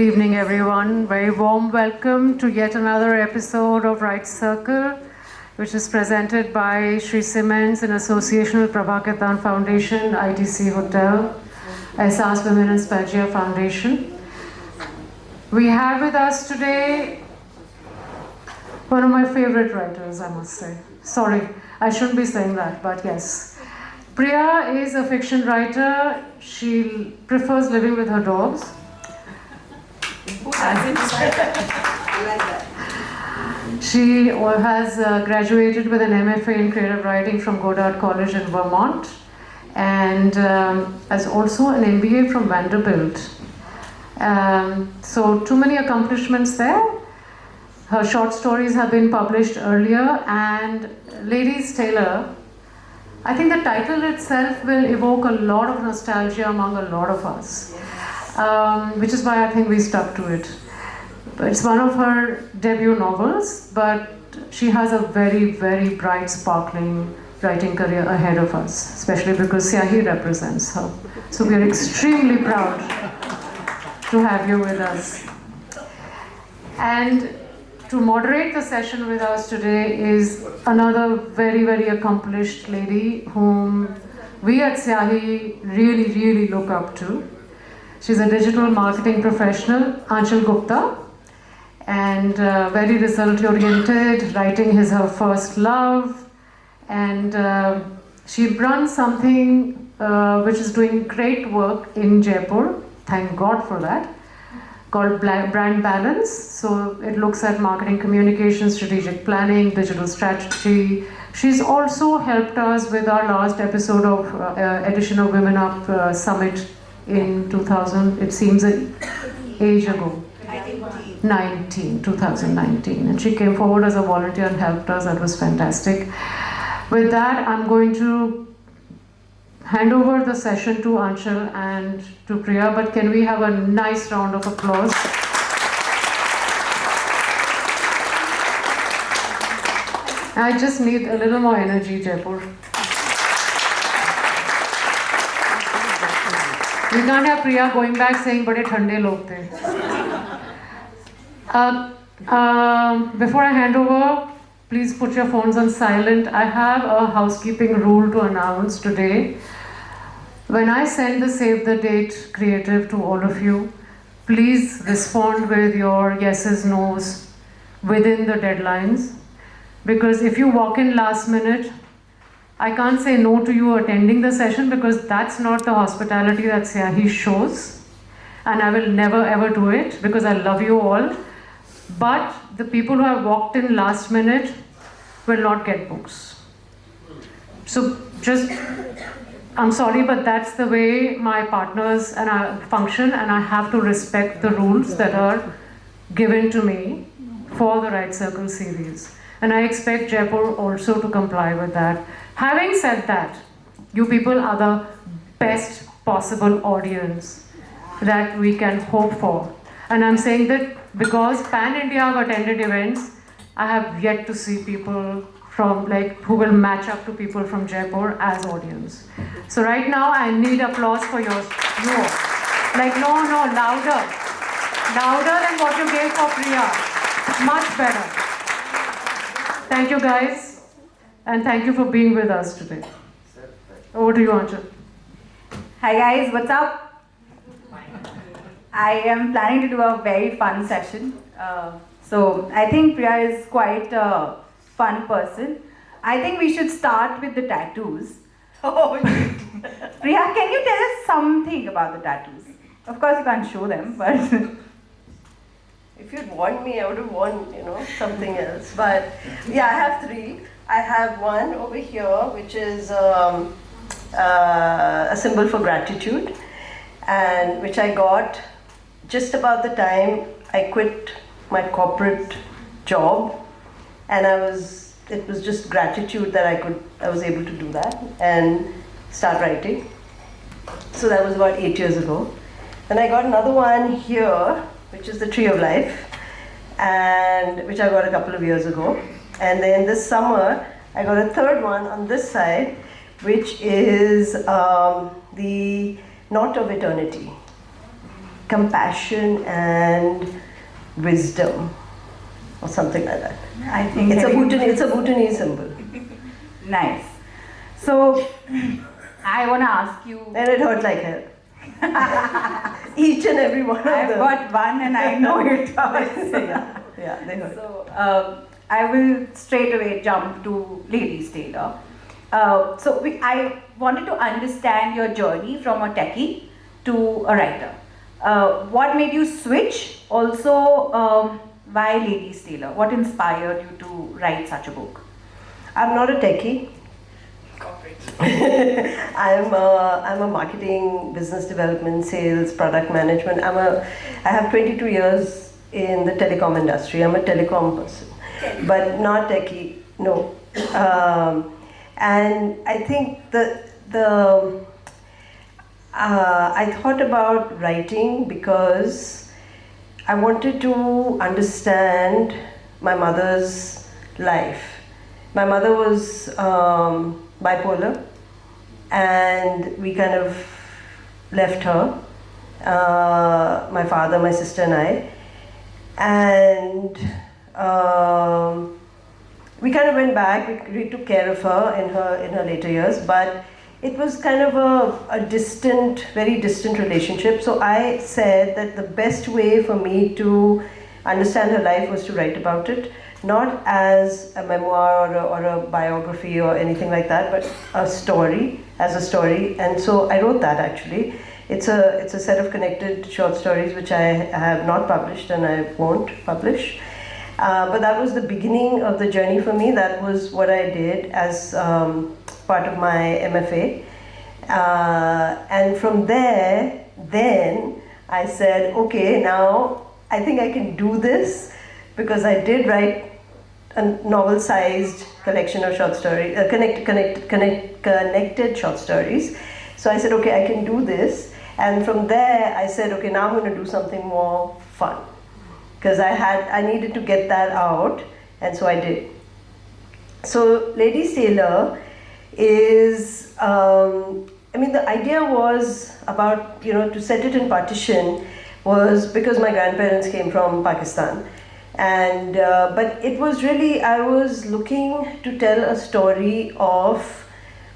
evening, everyone. Very warm welcome to yet another episode of Right Circle, which is presented by Sri Cements in association with Prabhakatan Foundation, ITC Hotel, Ehsaas Women and Spaggia Foundation. We have with us today one of my favorite writers, I must say. Sorry, I shouldn't be saying that, but yes. Priya is a fiction writer. She prefers living with her dogs. She has graduated with an MFA in creative writing from Goddard College in Vermont, and has also an MBA from Vanderbilt. So too many accomplishments there. Her short stories have been published earlier, and Ladies Tailor, I think the title itself will evoke a lot of nostalgia among a lot of us, which is why I think we stuck to it. It's one of her debut novels, but she has a very, very bright, sparkling writing career ahead of us, especially because Syahi represents her. So we are extremely proud to have you with us. And to moderate the session with us today is another very, very accomplished lady whom we at Syahi really, really look up to. She's a digital marketing professional, Aanchal Gupta, and very result-oriented. Writing is her first love, and she runs something which is doing great work in Jaipur, thank God for that, called Brand Balance. So it looks at marketing, communication, strategic planning, digital strategy. She's also helped us with our last episode of edition of Women Up Summit in 2000, it seems an age ago. 2019, and she came forward as a volunteer and helped us. That was fantastic. With that, I'm going to hand over the session to Aanchal and to Priya, but can we have a nice round of applause? I just need a little more energy, Jaipur. We can't have Priya going back saying, "Bade thande log the." Before I hand over, please put your phones on silent. I have a housekeeping rule to announce today. When I send the Save the Date creative to all of you, please respond with your yeses, nos within the deadlines. Because if you walk in last minute, I can't say no to you attending the session because that's not the hospitality that Syahi shows. And I will never ever do it because I love you all. But the people who have walked in last minute will not get books. So just, I'm sorry, but that's the way my partners and I function, and I have to respect the rules that are given to me for the Right Circle series. And I expect Jaipur also to comply with that. Having said that, you people are the best possible audience that we can hope for. And I'm saying that because Pan-India have attended events, I have yet to see people from who will match up to people from Jaipur as audience. So right now I need applause for you all. No, louder. Louder than what you gave for Priya. Much better. Thank you guys, and thank you for being with us today. Over to you, Aanchal. Hi guys, what's up? I am planning to do a very fun session. So I think Priya is quite a fun person. I think we should start with the tattoos. Oh, Priya, can you tell us something about the tattoos? Of course you can't show them, but... If you'd warned me, I would have worn, something else. But yeah, I have three. I have one over here, which is a symbol for gratitude, and which I got just about the time I quit my corporate job, and it was just gratitude that I was able to do that and start writing. So that was about 8 years ago. Then I got another one here, which is the Tree of Life, and which I got a couple of years ago. And then this summer, I got a third one on this side, which is the Knot of Eternity. compassion and wisdom, or something like that. I think It's a Bhutanese symbol. Nice. So, I want to ask you. And it hurt like hell. Each and every one of I've them. got one and I know it hurts. Yeah, they hurt. So, I will straight away jump to Ladies Tailor. I wanted to understand your journey from a techie to a writer. What made you switch? Also, why Ladies Tailor? What inspired you to write such a book? I'm not a techie. I'm a marketing, business development, sales, product management. I have 22 years in the telecom industry. I'm a telecom person, but not techie. No. And I think I thought about writing because I wanted to understand my mother's life. My mother was bipolar, and we kind of left her, my father, my sister and I, and we kind of went back. We took care of her in her later years, but it was kind of a distant, very distant relationship. So I said that the best way for me to understand her life was to write about it, not as a memoir or a biography or anything like that, but a story, as a story. And so I wrote that actually. It's a set of connected short stories which I have not published and I won't publish. But that was the beginning of the journey for me. That was what I did as part of my MFA. And from there, then I said, okay, now I think I can do this, because I did write a novel-sized collection of short stories, connected short stories. So I said, okay, I can do this. And from there, I said, okay, now I'm going to do something more fun, because I needed to get that out, and so I did. So Ladies Tailor is, the idea was about, to set it in partition was because my grandparents came from Pakistan. And, but it was really, I was looking to tell a story of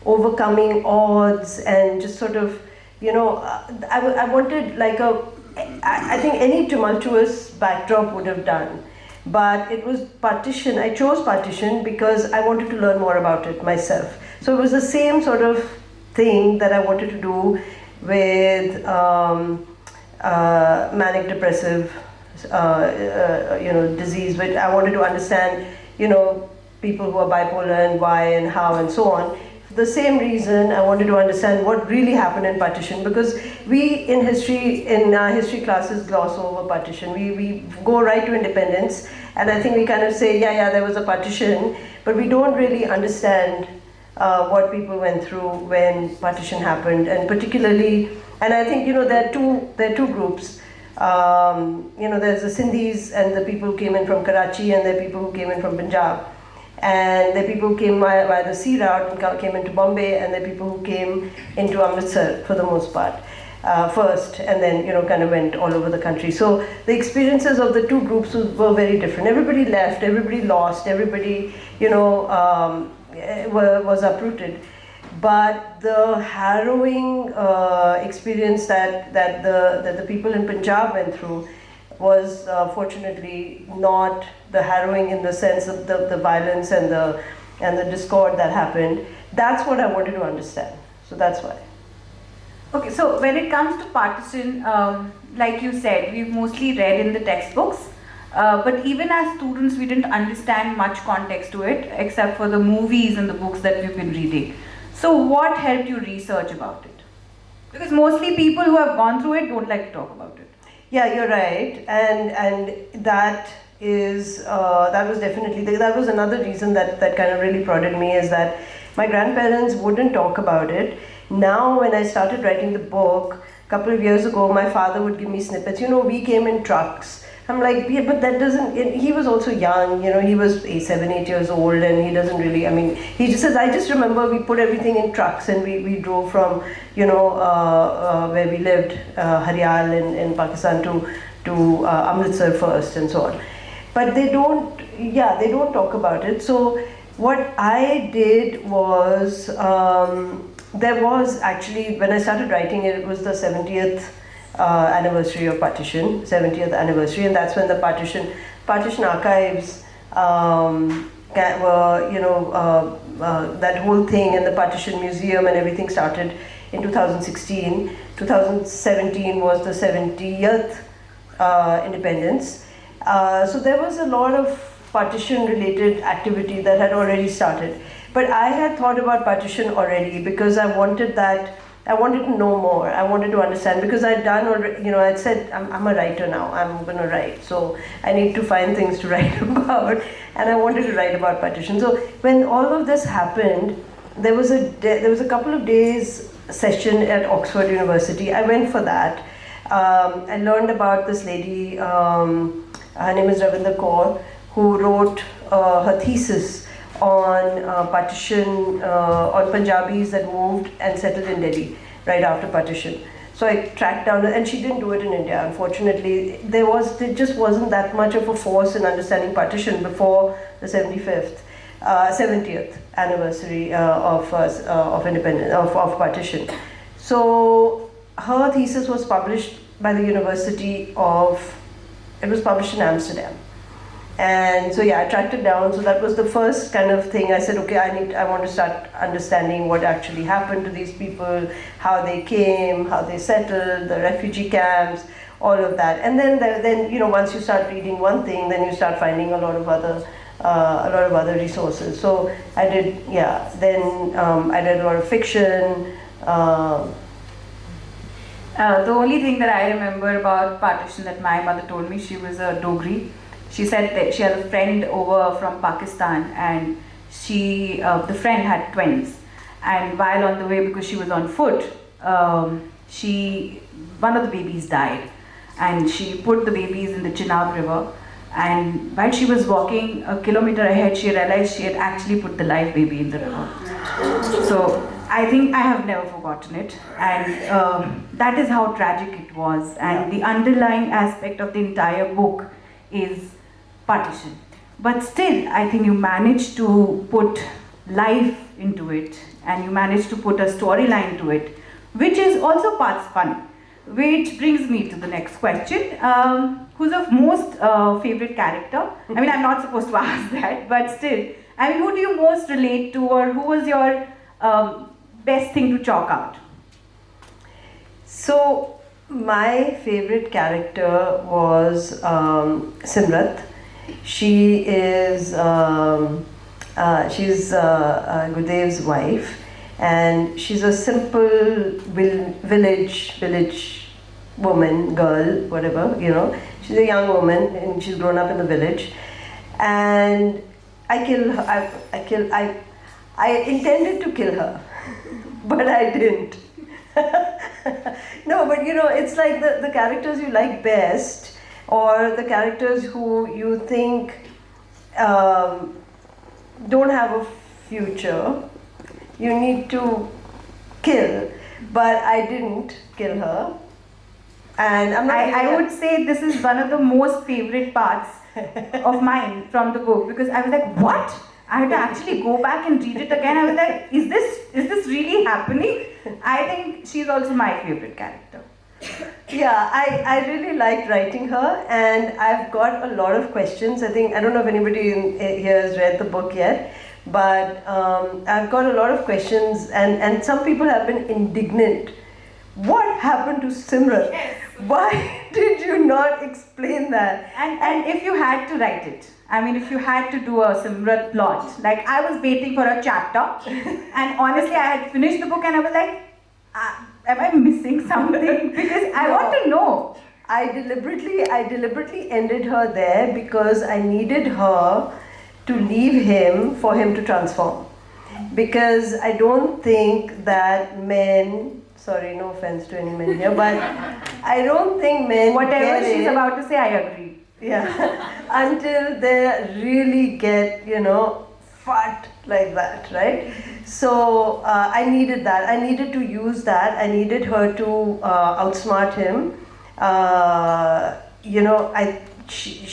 overcoming odds and just sort of, I wanted like I think any tumultuous backdrop would have done. But it was partition. I chose partition because I wanted to learn more about it myself. So it was the same sort of thing that I wanted to do with manic depressive disease, which I wanted to understand, people who are bipolar and why and how and so on. For the same reason, I wanted to understand what really happened in partition, because we in our history classes gloss over partition. We go right to independence, and I think we kind of say, yeah, there was a partition, but we don't really understand what people went through when partition happened, and particularly, and I think, there are two groups. There's the Sindhis and the people who came in from Karachi, and there are people who came in from Punjab. And there are people who came by the sea route and came into Bombay, and there are people who came into Amritsar for the most part first, and then kind of went all over the country. So the experiences of the two groups were very different. Everybody left, everybody lost, everybody was uprooted. But the harrowing experience that the people in Punjab went through was fortunately not the harrowing in the sense of the violence and the discord that happened. That's what I wanted to understand. So that's why. Okay, so when it comes to partition, like you said, we've mostly read in the textbooks, but even as students, we didn't understand much context to it, except for the movies and the books that we've been reading. So what helped you research about it? Because mostly people who have gone through it don't like to talk about it. Yeah, you're right, and that is that was definitely, that was another reason that kind of really prodded me, is that my grandparents wouldn't talk about it. Now when I started writing the book a couple of years ago, my father would give me snippets. We came in trucks. I'm like, yeah, but that doesn't, he was also young, he was 7, 8 years old, and he doesn't really, he just says, I just remember we put everything in trucks and we drove from, where we lived, Haryal in Pakistan to Amritsar first and so on. But they don't talk about it. So what I did was, there was actually, when I started writing it, it was the 70th anniversary of partition, 70th anniversary, and that's when the partition archives were, that whole thing, and the partition museum and everything started in 2016. 2017 was the 70th independence. So there was a lot of partition related activity that had already started. But I had thought about partition already because I wanted to know more. I wanted to understand, because I'd done already, I'd said, I'm a writer now, I'm going to write. So I need to find things to write about, and I wanted to write about partition. So when all of this happened, there was a couple of days session at Oxford University. I went for that. I learned about this lady, her name is Ravinder Kaur, who wrote her thesis on partition, on Punjabis that moved and settled in Delhi right after partition. So I tracked down, and she didn't do it in India, unfortunately. There just wasn't that much of a force in understanding partition before the 70th anniversary of independence, of partition. So her thesis was published by the University of, it was published in Amsterdam. And so I tracked it down. So that was the first kind of thing. I said, okay, I want to start understanding what actually happened to these people, how they came, how they settled, the refugee camps, all of that. And then once you start reading one thing, then you start finding a lot of other resources. So I did, then I read a lot of fiction. The only thing that I remember about partition that my mother told me, she was a Dogri. She said that she had a friend over from Pakistan, and the friend had twins. And while on the way, because she was on foot, one of the babies died. And she put the babies in the Chenab River. And while she was walking a kilometer ahead, she realized she had actually put the live baby in the river. So I think I have never forgotten it. And that is how tragic it was. And the underlying aspect of the entire book is partition. But still, I think you managed to put life into it, and you managed to put a storyline to it, which is also parts fun. Which brings me to the next question. Who's your most favorite character? I mean, I'm not supposed to ask that, but still. I mean, who do you most relate to, or who was your best thing to chalk out? So, my favorite character was Simrat. She is she's Gurdev's wife, and she's a simple village woman, girl, whatever, She's a young woman, and she's grown up in the village. And I intended to kill her, but I didn't. No, but it's like the characters you like best, or the characters who you think don't have a future, you need to kill. But I didn't kill her. And I would say this is one of the most favorite parts of mine from the book, because I was like, what? I had to actually go back and read it again. I was like, is this really happening? I think she's also my favorite character. Yeah, I really liked writing her, and I've got a lot of questions. I don't know if anybody here has read the book yet, but I've got a lot of questions, and some people have been indignant. What happened to Simran? Yes. Why did you not explain that? And if you had to write it, I mean, if you had to do a Simrat plot, like I was waiting for a chapter, and honestly, I had finished the book and I was like, am I missing something? Because I want to know. I deliberately ended her there because I needed her to leave him for him to transform. Because I don't think that men, sorry, no offense to any men here, but I don't think men Whatever get she's it. about to say, I agree. Yeah, until they really get, fat like that, right? So I needed that. I needed to use that. I needed her to outsmart him. She's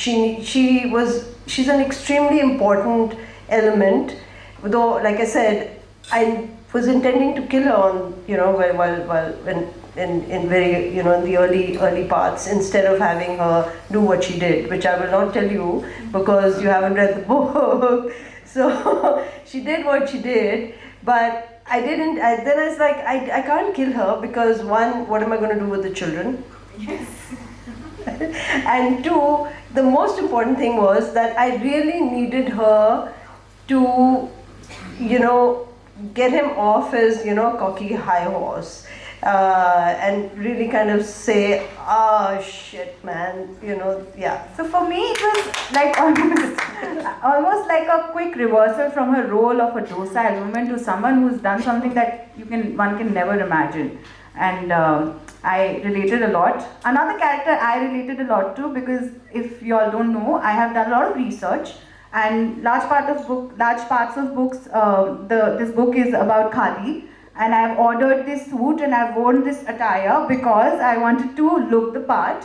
an extremely important element. Though, like I said, I was intending to kill her on, while in very, in the early parts, instead of having her do what she did, which I will not tell you because you haven't read the book. So she did what she did, but I didn't. Then I was like, I can't kill her because one, what am I going to do with the children? Yes. And two, the most important thing was that I really needed her to, get him off his, cocky high horse. And really kind of say, oh shit, man, yeah. So for me, it was like almost like a quick reversal from her role of a docile woman to someone who's done something that one can never imagine. And I related a lot. Another character I related a lot to, because if you all don't know, I have done a lot of research, and large parts of books. This book is about khadi. And I've ordered this suit and I've worn this attire because I wanted to look the part,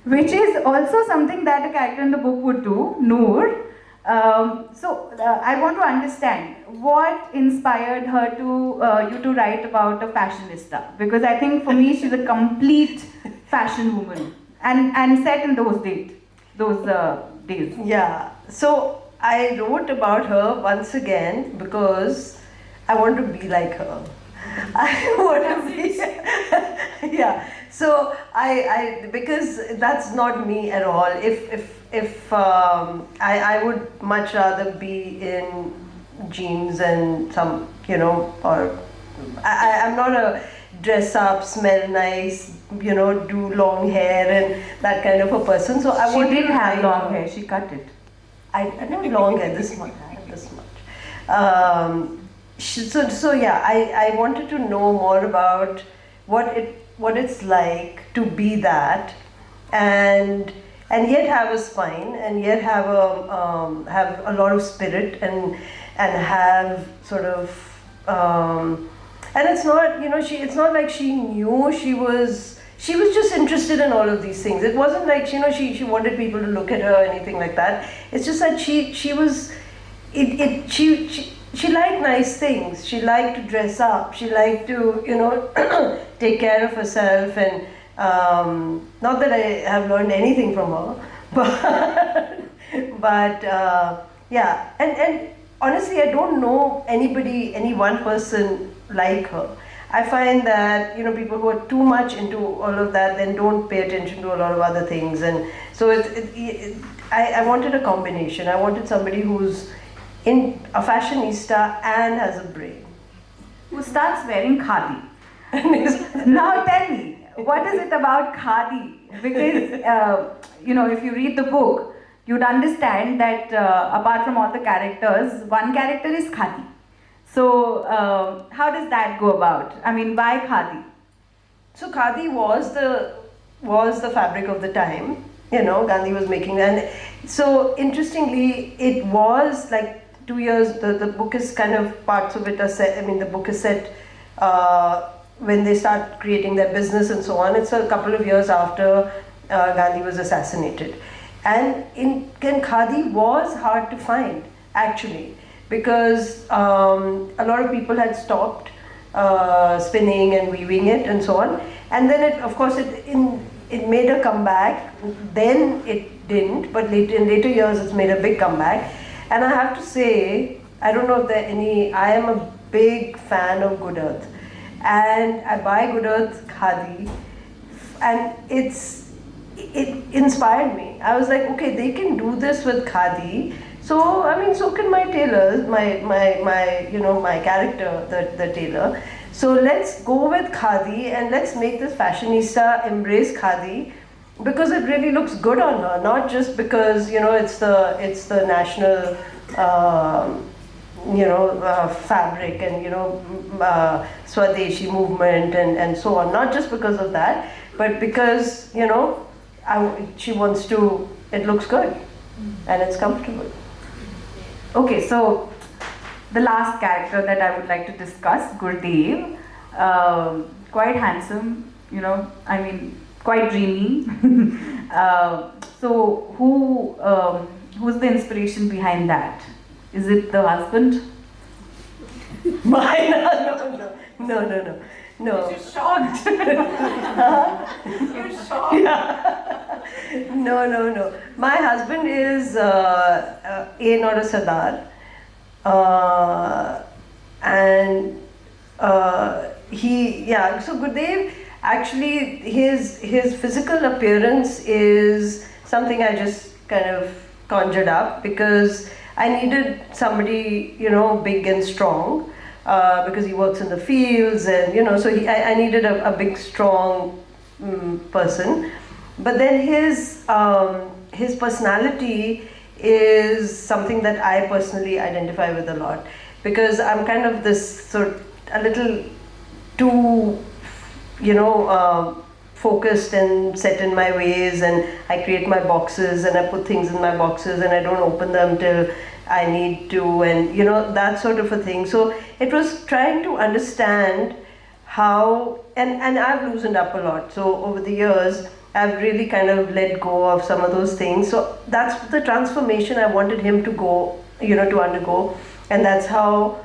which is also something that a character in the book would do, Noor. I want to understand what inspired her to you to write about a fashionista, because I think for me she's a complete fashion woman and set in those days. Yeah. So I wrote about her once again because I want to be like her. I want to be, yeah. So I because that's not me at all. If I would much rather be in jeans and some, or I'm not a dress up, smell nice, do long hair and that kind of a person. So I She did have long hair. She cut it. I not long hair. This much. I have this much. So yeah, I wanted to know more about what it's like to be that, and yet have a spine, and yet have a lot of spirit, and have sort of and it's not, it's not like she knew she was just interested in all of these things. It wasn't like, she wanted people to look at her or anything like that. It's just that she was she liked nice things. She liked to dress up. She liked to, take care of herself. And not that I have learned anything from her, but yeah. And honestly, I don't know any one person like her. I find that, people who are too much into all of that then don't pay attention to a lot of other things. And so I wanted a combination. I wanted somebody who's a fashionista and has a brain. Who starts wearing khadi. Now tell me, what is it about khadi? Because, if you read the book, you'd understand that apart from all the characters, one character is khadi. So, how does that go about? I mean, why khadi? So khadi was the fabric of the time. Gandhi was making that. And so interestingly, it was like 2 years. The book is kind of, parts of it are set. I mean, the book is set when they start creating their business and so on. It's a couple of years after Gandhi was assassinated, and khadi was hard to find actually, because a lot of people had stopped spinning and weaving it and so on. And then it made a comeback. Then it didn't, but in later years it's made a big comeback. And I have to say, I don't know if there are any, I am a big fan of Good Earth. And I buy Good Earth khadi, and it inspired me. I was like, okay, they can do this with khadi. So, I mean, so can my tailors, my character, the tailor. So let's go with khadi and let's make this fashionista embrace khadi, because it really looks good on her, not just because, it's the national, fabric and, Swadeshi movement and so on. Not just because of that, but because, she wants to it looks good and it's comfortable. Okay, so the last character that I would like to discuss, Gurdev, quite handsome, you know, I mean, quite dreamy. So who's the inspiration behind that? Is it the husband? Mine? No. You're shocked. You're shocked. Yeah. No. My husband is not a Sardar. And so Gurdev, actually his physical appearance is something I just kind of conjured up because I needed somebody, you know, big and strong, because he works in the fields, and you know, so I needed a big, strong person. But then his personality is something that I personally identify with a lot, because I'm kind of this a little too, you know, focused and set in my ways, and I create my boxes and I put things in my boxes and I don't open them till I need to, and you know, that sort of a thing. So it was trying to understand how, and I've loosened up a lot. So over the years, I've really kind of let go of some of those things. So that's the transformation I wanted him to go, you know, to undergo, and that's how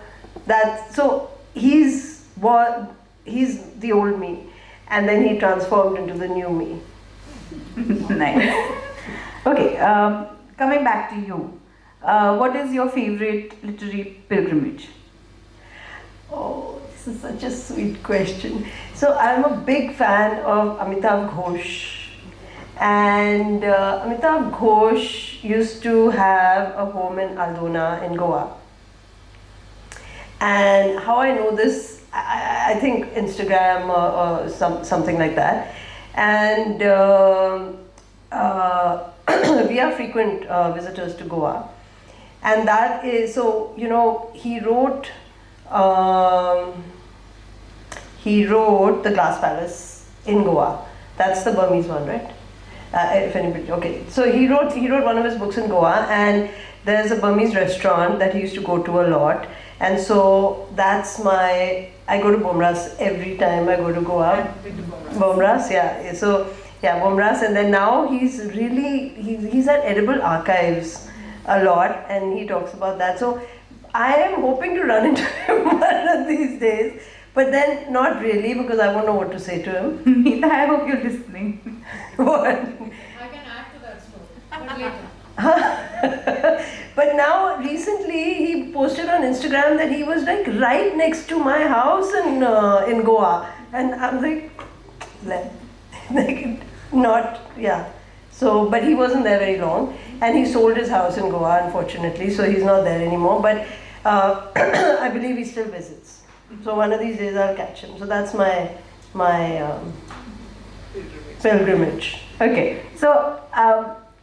so he's the old me, and then he transformed into the new me. Nice. Okay, coming back to you. What is your favorite literary pilgrimage? Oh, this is such a sweet question. So I'm a big fan of Amitav Ghosh. And Amitav Ghosh used to have a home in Aldona in Goa. And how I know this, I think Instagram or something like that. And we are frequent visitors to Goa. And that is, so, you know, he wrote The Glass Palace in Goa. That's the Burmese one, right? If anybody, okay. So he wrote one of his books in Goa, and there's a Burmese restaurant that he used to go to a lot. And so that's I go to Bomras every time I go to Goa. Bomras, yeah. So, yeah, Bomras. And then now he's at Edible Archives a lot, and he talks about that. So I am hoping to run into him one of these days, but then not really, because I won't know what to say to him. Neither. I hope you're listening. What? I can add to that story, but later. But now, recently, he posted on Instagram that he was like right next to my house in Goa, and I'm like, not, yeah. So, but he wasn't there very long, and he sold his house in Goa, unfortunately, so he's not there anymore. But I believe he still visits. So one of these days I'll catch him. So that's my pilgrimage. Okay, so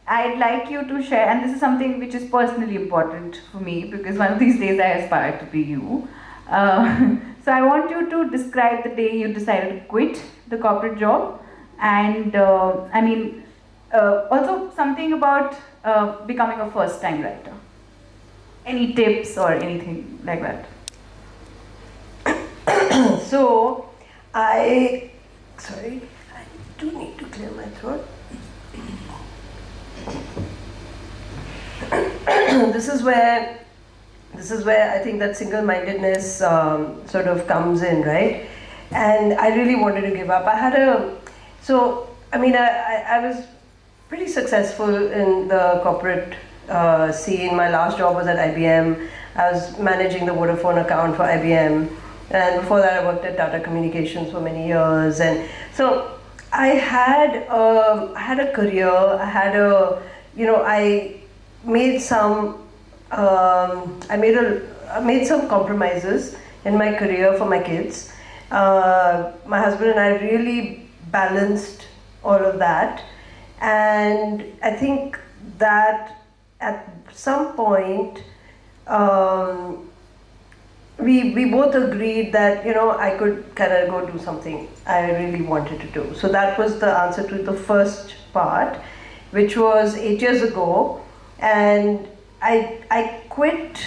I'd like you to share, and this is something which is personally important for me, because one of these days I aspire to be you. So I want you to describe the day you decided to quit the corporate job, and also something about becoming a first-time writer. Any tips or anything like that? So, I do need to clear my throat. This is where I think that single-mindedness sort of comes in, right? And I really wanted to give up. I was pretty successful in the corporate scene. My last job was at IBM. I was managing the Vodafone account for IBM. And before that, I worked at Tata Communications for many years. And so I had a career. I made some compromises in my career for my kids. My husband and I really balanced all of that. And I think that at some point, we both agreed that, you know, I could kind of go do something I really wanted to do. So that was the answer to the first part. which was 8 years ago, and I quit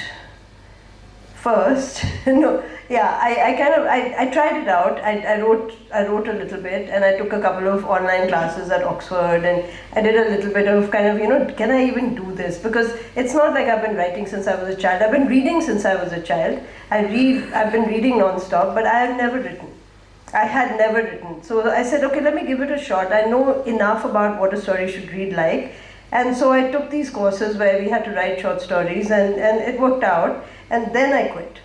first. No, yeah, I tried it out. I wrote a little bit, and I took a couple of online classes at Oxford, and I did a little bit of kind of, can I even do this? Because it's not like I've been writing since I was a child. I've been reading since I was a child. I've been reading non-stop, but I have never written. I had never written. So I said, okay, let me give it a shot. I know enough about what a story should read like. And so I took these courses where we had to write short stories, and it worked out. And then I quit.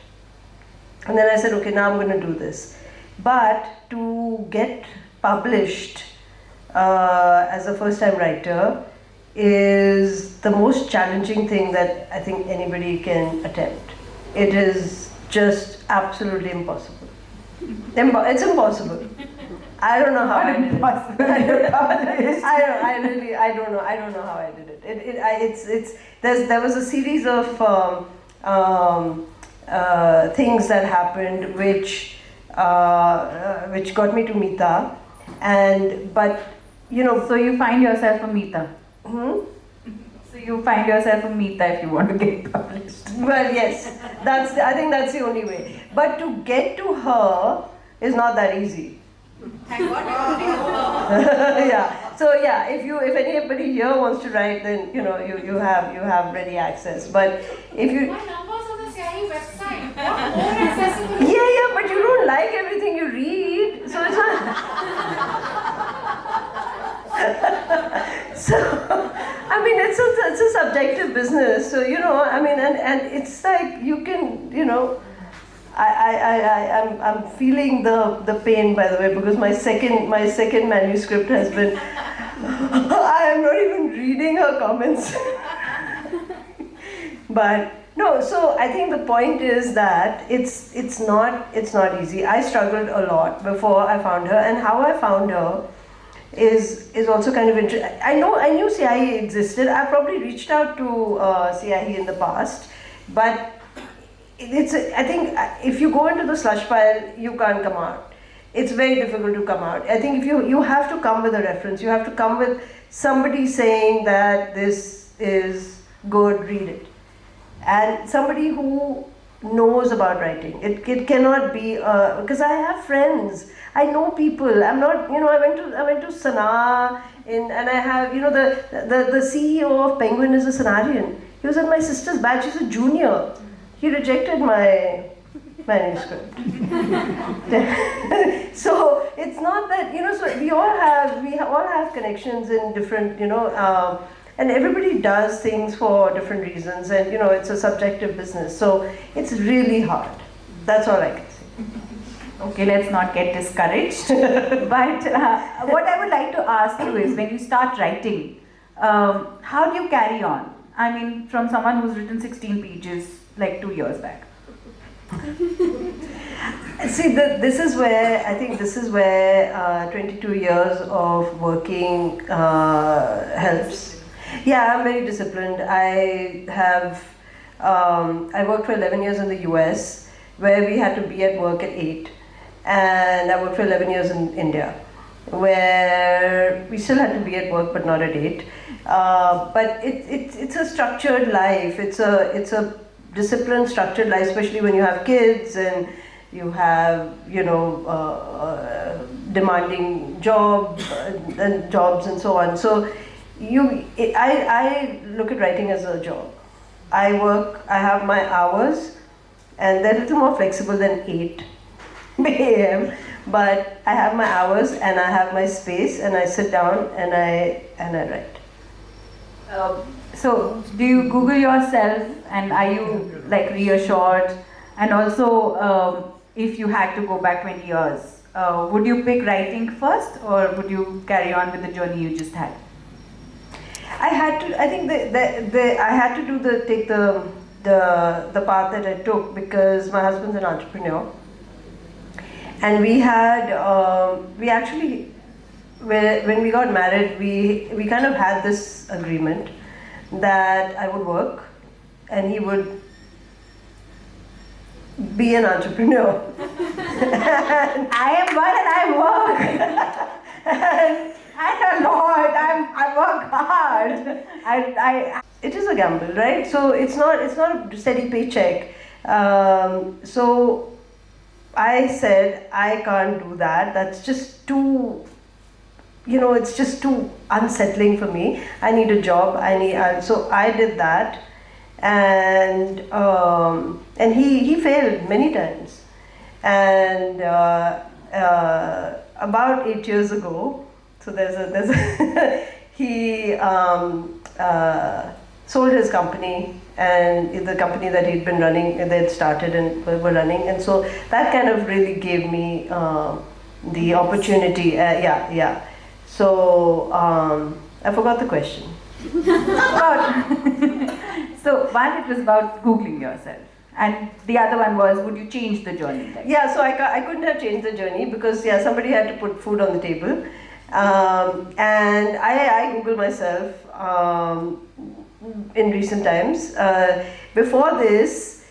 And then I said, okay, now I'm going to do this. But to get published as a first-time writer is the most challenging thing that I think anybody can attempt. It is just absolutely impossible. It's impossible. I don't know how I did it. I don't know how I did it. There was a series of things that happened which got me to Meeta, but So you find yourself a Meeta. Hmm? So you find yourself a Meeta if you want to get published. Well, yes, I think that's the only way. But to get to her is not that easy. Yeah. So yeah, if anybody here wants to write, then you have ready access. But if you My numbers on the CIE website. What more accessible? yeah, but you don't like everything you read, so it's not. So I mean, it's a subjective business. So and it's like you can I'm feeling the pain, by the way, because my second manuscript has been. I am not even reading her comments. But no, so I think the point is that it's not easy. I struggled a lot before I found her, and how I found her is also kind of interesting. I knew CIE existed. I probably reached out to CIE in the past, but I think if you go into the slush pile, you can't come out. It's very difficult to come out. I think if you have to come with a reference, you have to come with somebody saying that this is good, read it. And somebody who knows about writing. It cannot be, because I have friends, I know people. I'm not, I went to Sanaa, and I have, the CEO of Penguin is a Sanarian. He was at my sister's batch, he's a junior. He rejected my manuscript. So it's not that, so we all have connections in different, and everybody does things for different reasons, and it's a subjective business. So it's really hard. That's all I can say. Okay, let's not get discouraged. But what I would like to ask you is, when you start writing, how do you carry on? I mean, from someone who's written 16 pages like 2 years back. See, this is where 22 years of working helps. Yeah, I'm very disciplined. I worked for 11 years in the US, where we had to be at work at 8. And I worked for 11 years in India, where we still had to be at work, but not at 8. But it's a structured life. It's a disciplined, structured life, especially when you have kids and you have, demanding jobs and so on. So I look at writing as a job. I have my hours, and they're a little more flexible than 8 a.m. But I have my hours, and I have my space, and I sit down and I write. So do you Google yourself, and are you like reassured? And also, if you had to go back 20 years, would you pick writing first, or would you carry on with the journey you just had? I had to. I think I had to take the path that I took, because my husband's an entrepreneur, and we actually, when we got married, we kind of had this agreement that I would work and he would be an entrepreneur. I am one and I work. And a lot. I work hard. It is a gamble, right? So it's not a steady paycheck. So I said I can't do that. That's just too, it's just too unsettling for me. I need a job. So I did that, and he failed many times, and about 8 years ago. So there's a he sold his company, and the company that he'd been running, they'd started and were running, and so that kind of really gave me the opportunity. Yeah. So I forgot the question. So one, it was about Googling yourself. And the other one was, would you change the journey? Yeah, so I couldn't have changed the journey because somebody had to put food on the table. And I Googled myself in recent times. Before this,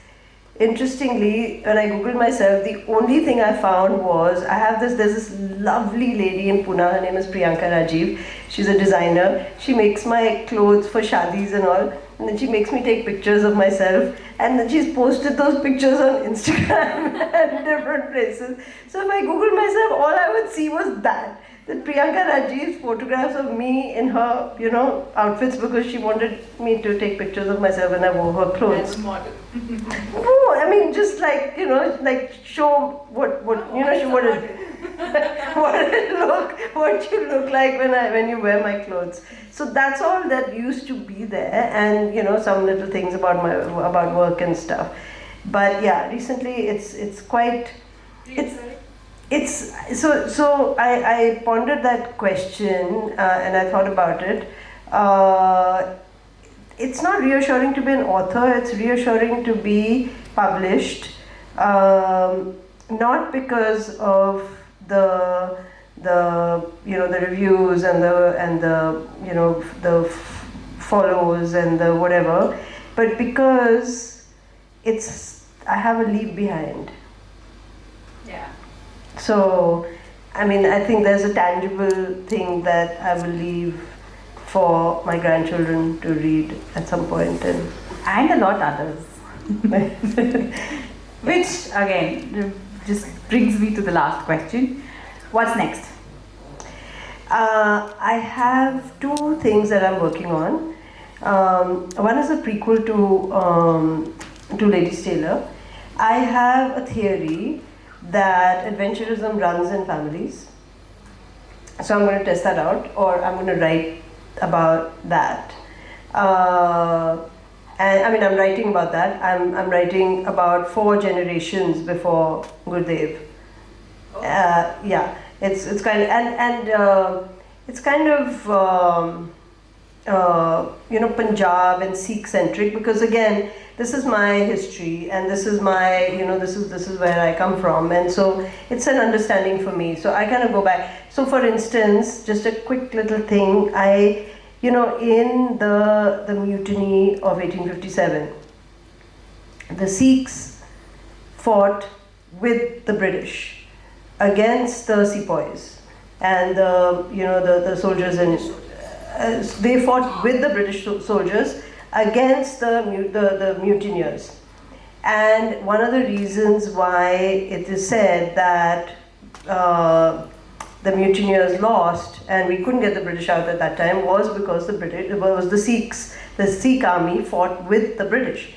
interestingly, when I Googled myself, the only thing I found was, there's this lovely lady in Pune, her name is Priyanka Rajiv. She's a designer. She makes my clothes for shadis and all. And then she makes me take pictures of myself, and then she's posted those pictures on Instagram and different places. So if I Googled myself, all I would see was that Priyanka Rajiv's photographs of me in her, outfits, because she wanted me to take pictures of myself when I wore her clothes. As model. No, I mean just like show what she wanted. what you look like when you wear my clothes. So that's all that used to be there, and some little things about work and stuff. But yeah, recently it's quite so I pondered that question and I thought about it. It's not reassuring to be an author. It's reassuring to be published, not because of the reviews and the follows and the whatever, but because I have a leave behind. Yeah. So, I think there's a tangible thing that I will leave for my grandchildren to read at some point, and a lot others. Which again just brings me to the last question. What's next? I have two things that I'm working on. One is a prequel to Ladies Tailor. I have a theory that adventurism runs in families. So I'm going to test that out, or I'm going to write about that. And I'm writing about that. I'm writing about 4 generations before Gurudev. Yeah, it's kind of it's kind of Punjab and Sikh centric, because again, this is my history and this is my this is where I come from, and so it's an understanding for me. So I kind of go back. So for instance, just a quick little thing, in the mutiny of 1857, the Sikhs fought with the British against the sepoys and the soldiers, and they fought with the British soldiers against the mutineers. And one of the reasons why it is said that the mutineers lost and we couldn't get the British out at that time was because the Sikh army fought with the British.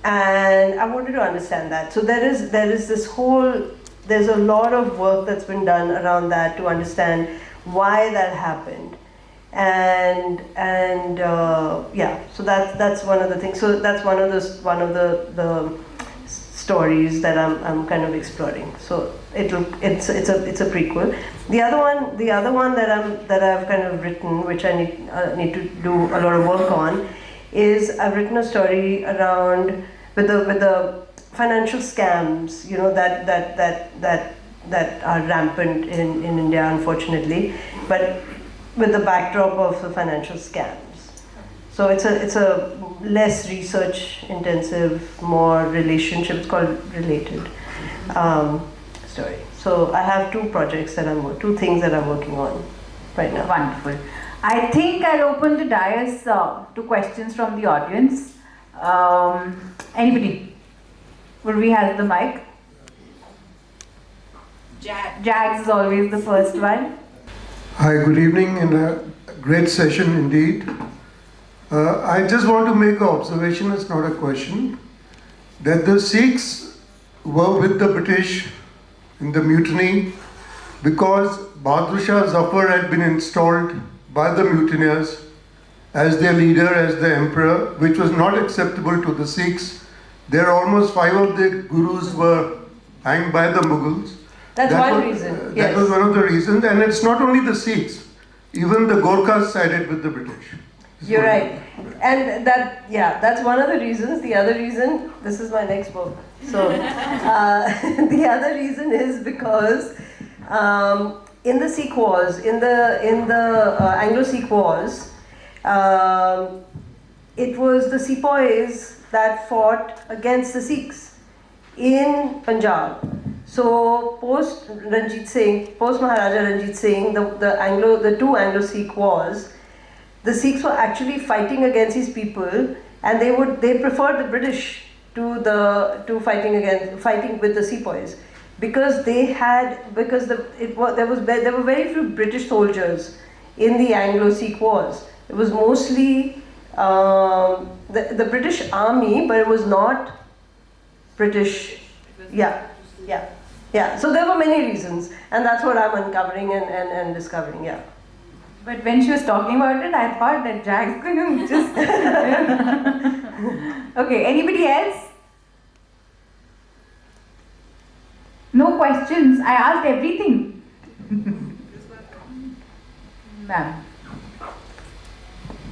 And I wanted to understand that. So there's a lot of work that's been done around that to understand why that happened. And so that's one of the things. So that's one of the stories that I'm kind of exploring. So it's a prequel. The other one that I've kind of written, which I need to do a lot of work on, is I've written a story around with the financial scams, that are rampant in India, unfortunately, but with the backdrop of the financial scams. So it's a less research intensive, more relationship. It's called Related story. So I have two things that I'm working on. right now. Wonderful. I think I'll open the dais to questions from the audience. Anybody? Urvi has the mic. Jags is always the first one. Hi, good evening and a great session indeed. I just want to make an observation, it's not a question, that the Sikhs were with the British in the mutiny because Bahadur Shah Zafar had been installed by the mutineers as their leader, as the emperor, which was not acceptable to the Sikhs. There almost 5 of the gurus were hanged by the Mughals. That's That one was- reason. That was one of the reasons, and it's not only the Sikhs, even the Gorkhas sided with the British. You're right. And that's one of the reasons. The other reason, this is my next book. So, the other reason is because in the Sikh wars, in the Anglo-Sikh wars, it was the Sepoys that fought against the Sikhs in Punjab. So post Maharaja Ranjit Singh, the two Anglo-Sikh wars, the Sikhs were actually fighting against these people, and they preferred the British to fighting with the Sepoys, because there were very few British soldiers in the Anglo-Sikh wars. It was mostly the British army, but it was not British. Yeah. So there were many reasons, and that's what I'm uncovering and discovering. Yeah. But when she was talking about it, I thought that Jack's going to just... Okay, anybody else? No questions. I asked everything. Ma'am.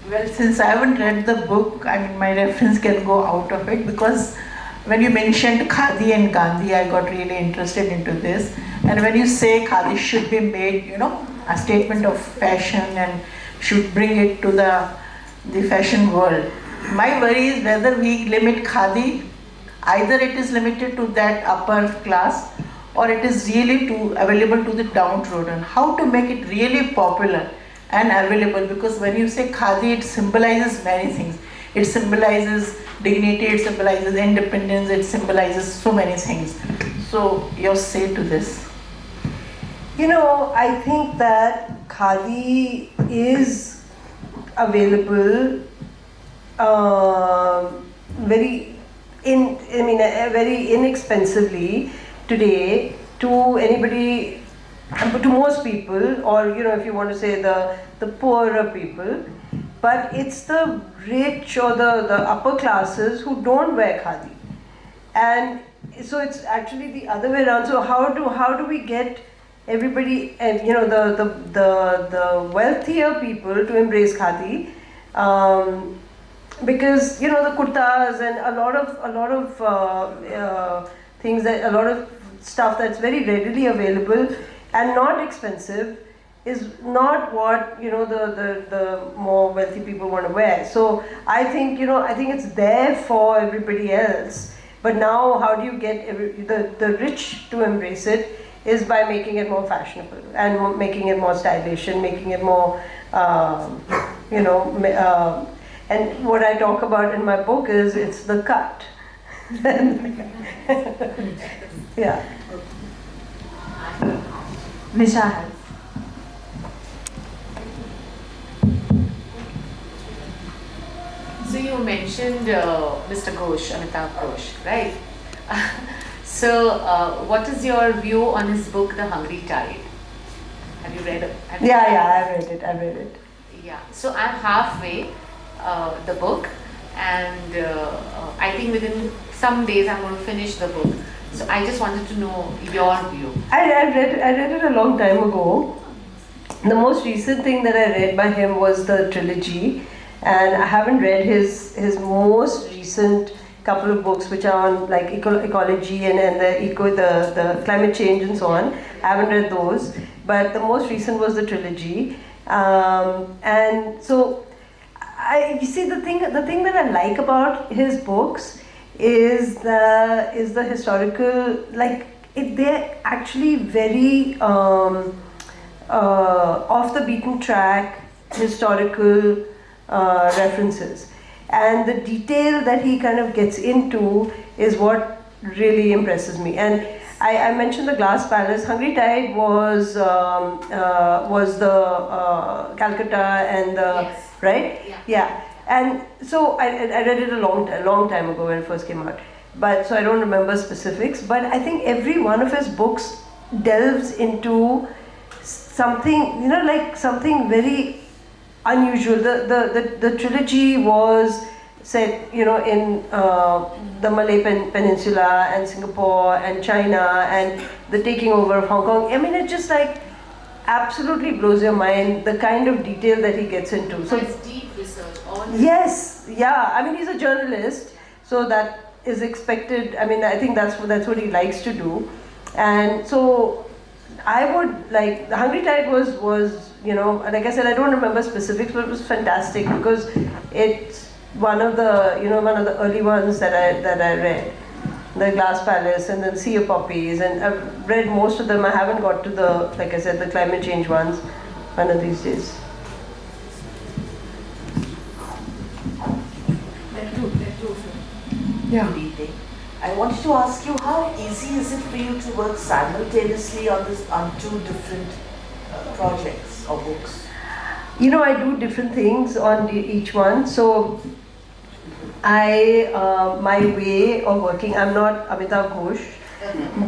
Well, since I haven't read the book, I mean, my reference can go out of it, because when you mentioned Khadi and Gandhi, I got really interested into this. And when you say Khadi should be made, a statement of fashion and should bring it to the fashion world, my worry is whether we limit Khadi, either it is limited to that upper class, or it is really available to the downtrodden. How to make it really popular and available, because when you say Khadi, it symbolizes many things. It symbolizes dignity, it symbolizes independence, it symbolizes so many things. So, your say to this? I think that Khadi is available very inexpensively today to anybody, to most people, or if you want to say the poorer people. But it's the rich or the upper classes who don't wear Khadi, and so it's actually the other way around. So how do we get everybody, the wealthier people to embrace Khadi? Because the kurtas and a lot of things, that a lot of stuff that's very readily available and not expensive is not what the more wealthy people want to wear. So I think it's there for everybody else. But now, how do you get the rich to embrace it? Is by making it more fashionable and making it more stylish and making it more, and what I talk about in my book is it's the cut. Yeah. Nisha has. So you mentioned Mr. Ghosh, Amitabh Ghosh, right? So what is your view on his book, The Hungry Tide? Have you read it? Yeah, I read it. Yeah. So I'm halfway the book, and I think within some days I'm going to finish the book. So I just wanted to know your view. I read it a long time ago. The most recent thing that I read by him was the trilogy, and I haven't read his most recent couple of books, which are on like ecology and the climate change and so on. I haven't read those, but the most recent was the trilogy, and so you see the thing that I like about his books is the historical, like they're actually very off the beaten track, historical references. And the detail that he kind of gets into is what really impresses me. And I mentioned the Glass Palace. Hungry Tide was the Calcutta and the Yes. right, Yeah. And so I read it a long time ago when it first came out. But so I don't remember specifics. But I think every one of his books delves into something, like something very unusual. The trilogy was set, in the Malay Peninsula and Singapore and China and the taking over of Hong Kong. I mean, it just like absolutely blows your mind, the kind of detail that he gets into. So It's deep research. yes, yeah. I mean, he's a journalist, so that is expected. I mean, I think that's what he likes to do, and so I would like the Hungry Tide was like I said, I don't remember specifics, but it was fantastic because it's one of the early ones that I read, the Glass Palace and then Sea of Poppies, and I've read most of them. I haven't got to like I said, the climate change ones. One of these days. Yeah. Good evening. I wanted to ask you, how easy is it for you to work simultaneously on two different projects or books? I do different things on each one. So my way of working, I'm not Amitabh Ghosh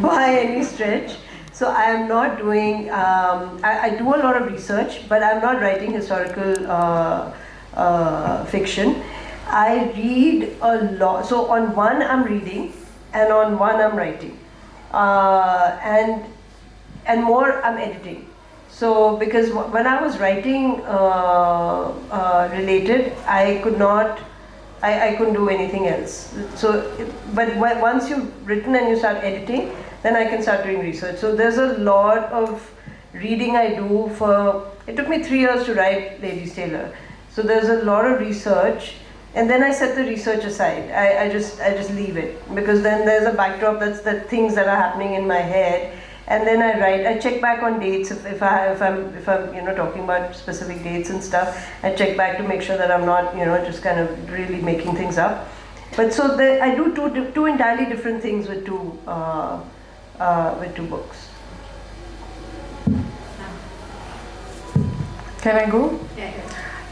by any stretch. So I am not doing, I do a lot of research, but I'm not writing historical fiction. I read a lot. So on one I'm reading, and on one I'm writing, and more I'm editing. So because when I was writing related, I couldn't do anything else. So, but once you've written and you start editing, then I can start doing research. So there's a lot of reading I do it took me 3 years to write Ladies Tailor. So there's a lot of research. And then I set the research aside. I just leave it, because then there's a backdrop, that's the things that are happening in my head, and then I write. I check back on dates if I'm talking about specific dates and stuff. I check back to make sure that I'm not just kind of really making things up. But so I do two entirely different things with two books. Can I go? Yeah.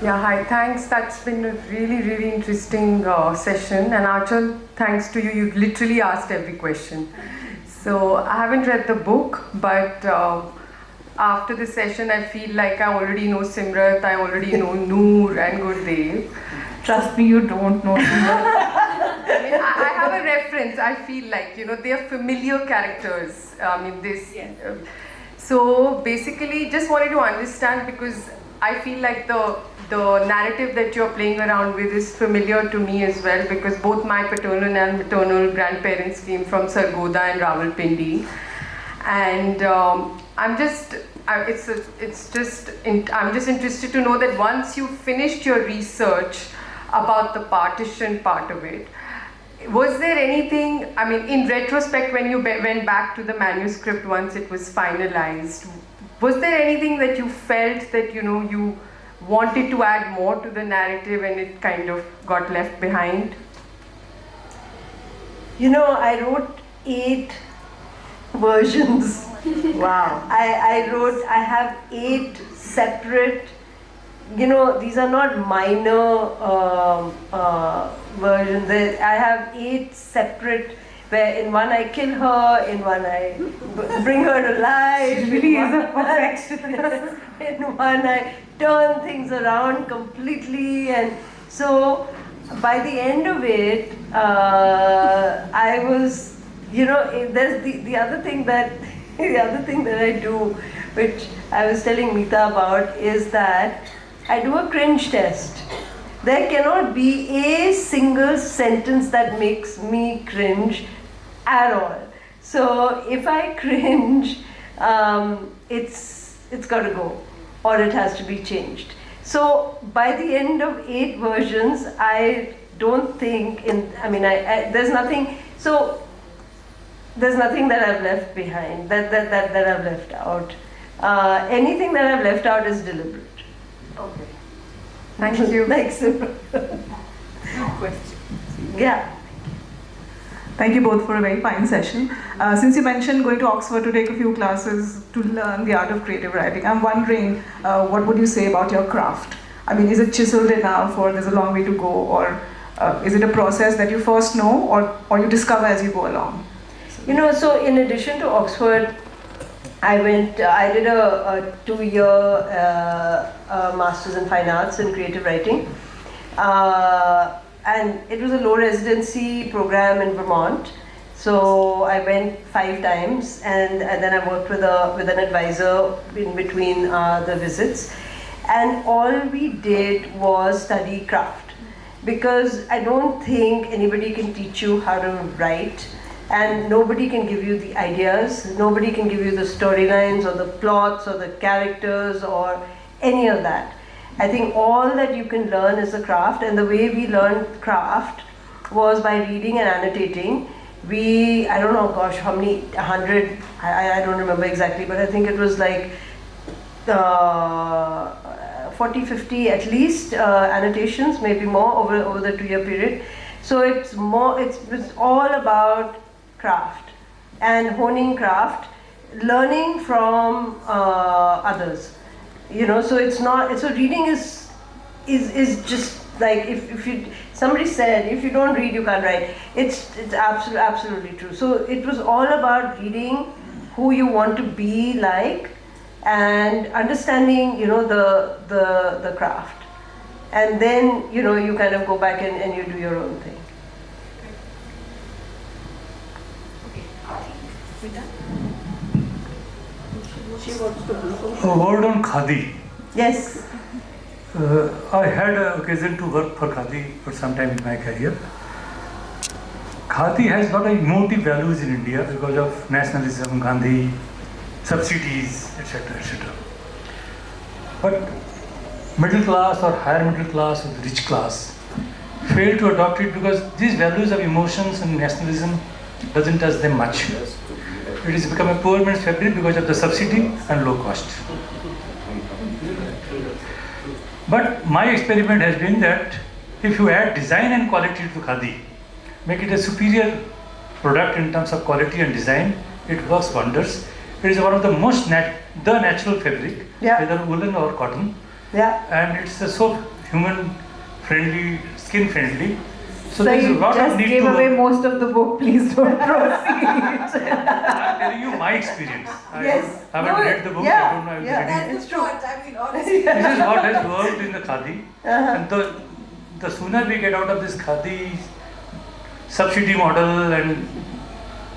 Yeah, hi, thanks. That's been a really, really interesting session. And Achal, thanks to you, you literally asked every question. So I haven't read the book, but after the session, I feel like I already know Simrat, I already know Noor and Gurdev. Trust me, you don't know. I mean, I have a reference. I feel like, they are familiar characters. So basically, just wanted to understand, because I feel like the narrative that you're playing around with is familiar to me as well, because both my paternal and maternal grandparents came from Sargodha and Rawalpindi, and I'm just interested to know that once you finished your research about the partition part of it, was there anything, I mean, in retrospect, when you went back to the manuscript once it was finalized, was there anything that you felt that you wanted to add more to the narrative and it kind of got left behind? I wrote 8 versions. Wow. I have 8 separate, these are not minor versions. I have 8 separate, where in one I kill her, in one I bring her alive. She really is a perfectionist. In one I turn things around completely, and so by the end of it, I was, there's the other thing that I do, which I was telling Meeta about, is that I do a cringe test. There cannot be a single sentence that makes me cringe at all. So if I cringe, it's got to go, or it has to be changed. So by the end of 8 versions, I don't think there's nothing. So there's nothing that I've left behind, that I've left out. Anything that I've left out is deliberate. Okay. Thank you. Like so. Question. Yeah. Thank you both for a very fine session. Since you mentioned going to Oxford to take a few classes to learn the art of creative writing, I'm wondering what would you say about your craft? I mean, is it chiseled enough, or there's a long way to go, or is it a process that you first know, or you discover as you go along? You know, so in addition to Oxford, I did a 2-year Masters in Fine Arts in Creative Writing. And it was a low residency program in Vermont. So I went 5 times, and then I worked with an advisor in between the visits. And all we did was study craft, because I don't think anybody can teach you how to write, and nobody can give you the ideas, nobody can give you the storylines or the plots or the characters or any of that. I think all that you can learn is the craft, and the way we learned craft was by reading and annotating. I don't know, gosh, how many, 100, I don't remember exactly, but I think it was like 40, 50 at least annotations, maybe more over the 2-year period. So it's all about craft and honing craft, learning from others. You know, so it's not. So reading is just like if somebody said if you don't read you can't write. It's absolutely true. So it was all about reading who you want to be like, and understanding, you know, the craft, and then, you know, you kind of go back and you do your own thing. A word on Khadi. Yes. I had an occasion to work for Khadi for some time in my career. Khadi has got emotive values in India because of nationalism, Gandhi, subsidies, etc., etc. But middle class or higher middle class or the rich class fail to adopt it because these values of emotions and nationalism doesn't touch them much. It has become a poor man's fabric because of the subsidy and low cost. But my experiment has been that if you add design and quality to Khadi, make it a superior product in terms of quality and design, it works wonders. It is one of the most the natural fabric, whether woolen or cotton. Yeah. And it's so human friendly, skin friendly. So Sir, there's a you lot of just need gave to away most of the book. Please don't proceed. I'm telling you my experience. Yes. I haven't read the book. Yeah. I don't know. Yeah. It's true. I mean, honestly. This is what has worked in the Khadi. And the sooner we get out of this Khadi subsidy model and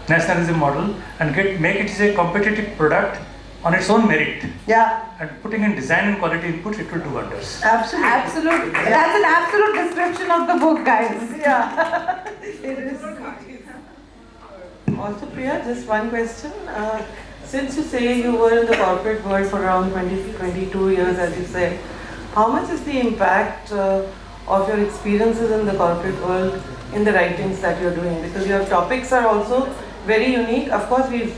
nationalism model and make it a competitive product on its own merit. Yeah. And putting in design and quality inputs, it will do wonders. Absolutely. Absolute. That's an absolute description of the book, guys. Yeah. It is. Also, Priya, just one question. Since you say you were in the corporate world for around 22 years, as you said, how much is the impact of your experiences in the corporate world in the writings that you're doing? Because your topics are also very unique. Of course, we've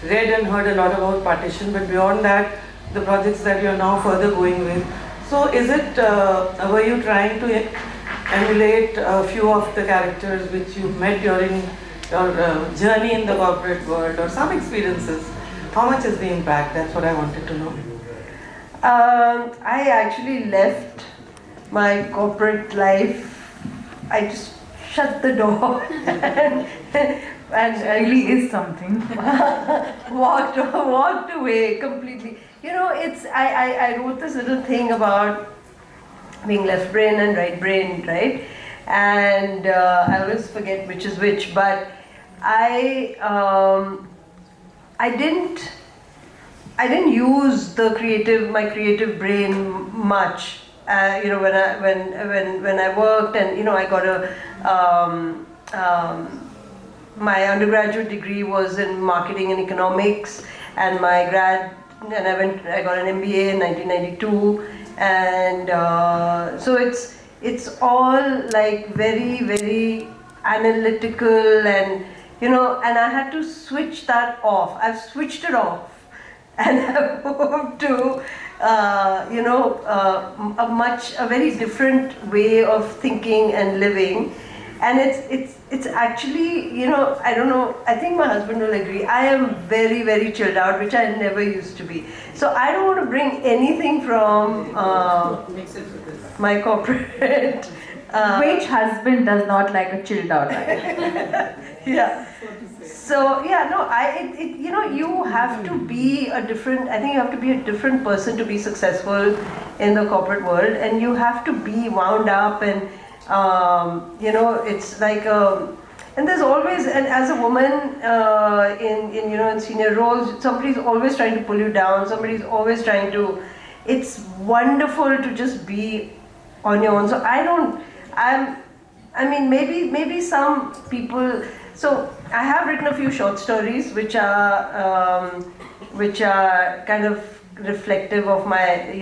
read and heard a lot about partition, but beyond that, the projects that you're now further going with. So is it, were you trying to emulate a few of the characters which you met during your journey in the corporate world, or some experiences? How much is the impact? That's what I wanted to know. I actually left my corporate life. I just shut the door and Really is something. walked away completely. You know, I wrote this little thing about being left brain and right brain, right? And I always forget which is which, but I didn't use my creative brain much. You know, when I worked, and you know, I got my undergraduate degree was in marketing and economics, and I got an MBA in 1992, and so it's all like very, very analytical, and you know, and I had to switch that off. I've switched it off and have moved to, a very different way of thinking and living. And it's actually, I don't know, I think my husband will agree, I am very, very chilled out, which I never used to be. So I don't want to bring anything from my corporate. Which husband does not like a chilled out life? Yeah. So yeah, no, you have to be a different. I think you have to be a different person to be successful in the corporate world, and you have to be wound up, and it's like. And there's always, and as a woman in senior roles, somebody's always trying to pull you down. Somebody's always trying to. It's wonderful to just be on your own. So maybe some people. So I have written a few short stories which are kind of reflective of my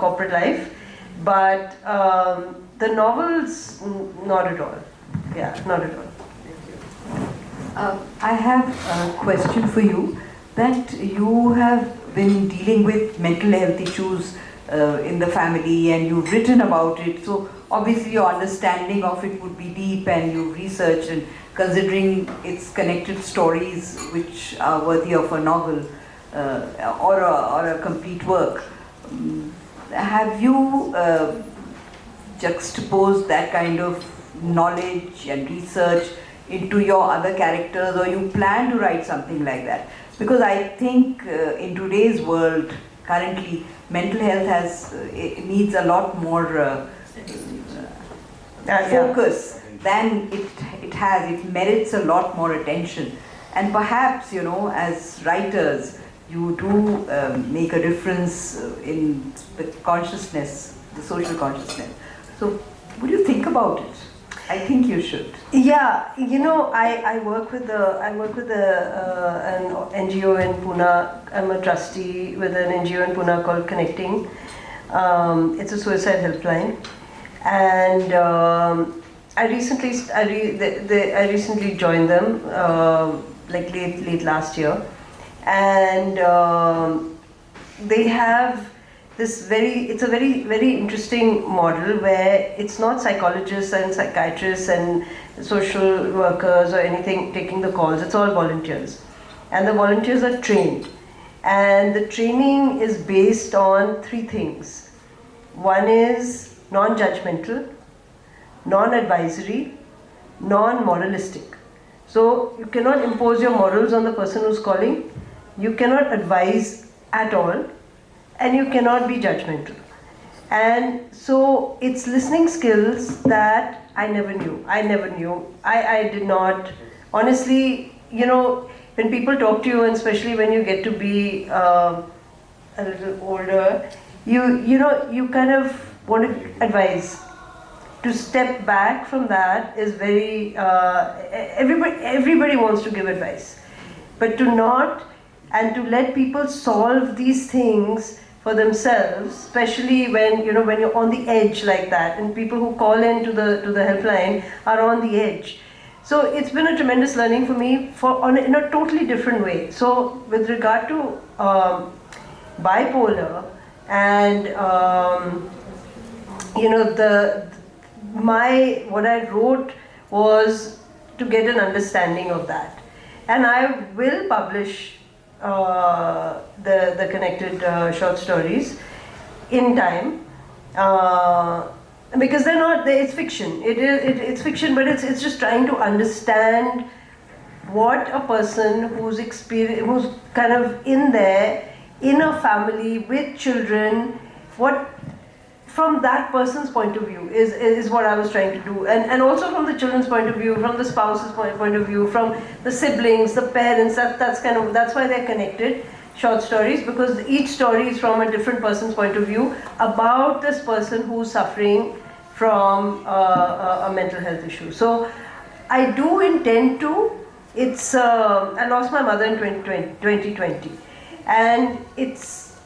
corporate life, but the novels not at all. Yeah, not at all. I have a question for you, that you have been dealing with mental health issues in the family, and you've written about it, so obviously your understanding of it would be deep, and you've researched, and considering its connected stories which are worthy of a novel or a complete work, have you juxtaposed that kind of knowledge and research into your other characters, or you plan to write something like that? Because I think in today's world, currently, mental health needs a lot more focus than it has. It merits a lot more attention. And perhaps, as writers, you do make a difference in the consciousness, the social consciousness. So, would you think about it? I think you should. Yeah, I work with an NGO in Pune. I'm a trustee with an NGO in Pune called Connecting. It's a suicide helpline, and I recently joined them, like late last year, and they have it's a very, very interesting model where it's not psychologists and psychiatrists and social workers or anything taking the calls, it's all volunteers. And the volunteers are trained. And the training is based on 3 things. One is non-judgmental, non-advisory, non-moralistic. So you cannot impose your morals on the person who's calling, you cannot advise at all, and you cannot be judgmental. And so it's listening skills that I never knew. I did not, honestly, when people talk to you, and especially when you get to be a little older, you kind of want to advise. To step back from that is very, everybody wants to give advice. But to not, and to let people solve these things for themselves, especially when you're on the edge like that, and people who call in to the helpline are on the edge. So it's been a tremendous learning for me in a totally different way. So with regard to bipolar and what I wrote was to get an understanding of that, and I will publish the connected short stories in time, because they're not. It's fiction. It's fiction, but it's just trying to understand what a person who's kind of in there, in a family with children, what from that person's point of view is what I was trying to do, and also from the children's point of view, from the spouse's point of view, from the siblings, the parents. That's why they're connected short stories, because each story is from a different person's point of view about this person who's suffering from a mental health issue. So I do intend to. I lost my mother in 2020, and it's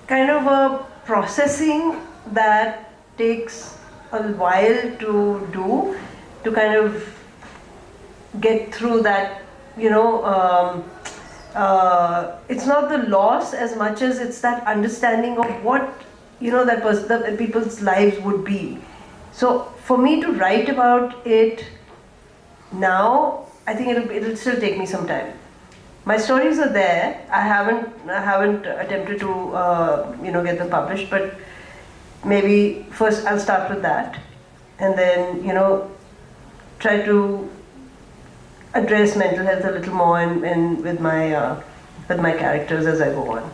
kind of a processing that takes a while to do, to kind of get through that, it's not the loss as much as it's that understanding of what that people's lives would be. So for me to write about it now, I think it'll still take me some time. My stories are there. I haven't attempted to get them published, but maybe first I'll start with that, and then try to address mental health a little more and with my characters as I go on.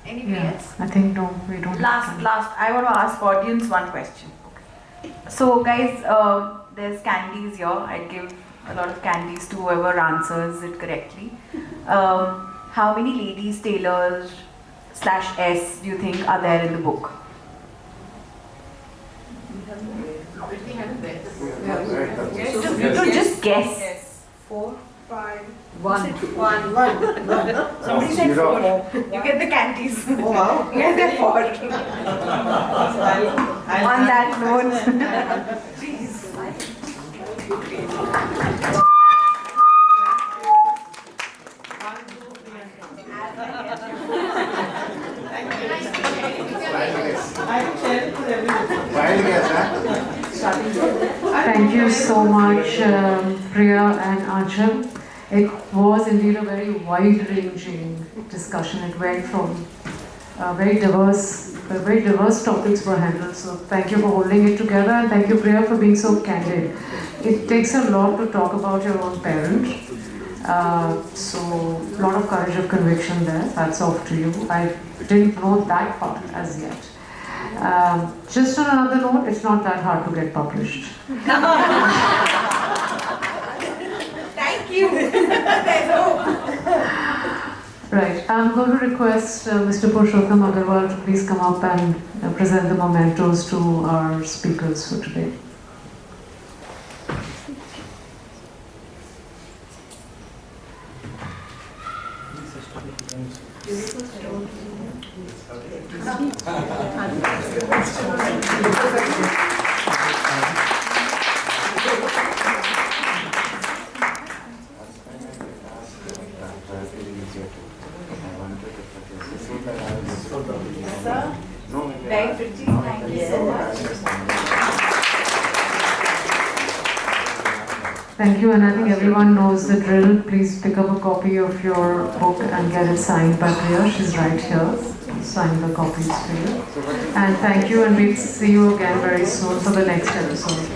Anybody else? I think no, we don't. Last. I want to ask audience one question. So, guys, there's candies here. I'd give a lot of candies to whoever answers it correctly. How many ladies tailors /S do you think are there in the book? Just guess. Yes. 4, 5, 1. 1. Somebody said 4. You get the candies. Oh wow. You get the 4. On that note, please. Thank you so much, Priya and Ajal. It was indeed a very wide-ranging discussion. It went from very diverse topics were handled. So thank you for holding it together, and thank you, Priya, for being so candid. It takes a lot to talk about your own parent. So a lot of courage of conviction there. Hats off to you. I didn't know that part as yet. Just on another note, it's not that hard to get published. Thank you. There's hope. Right, I'm going to request Mr. Purushottam Agarwal to please come up and present the mementos to our speakers for today. Very pretty. Thank you so much. Thank you, and I think everyone knows the drill. Please pick up a copy of your book and get it signed by Priya. She's right here. Sign the copies for you. And thank you, and we'll see you again very soon for the next episode.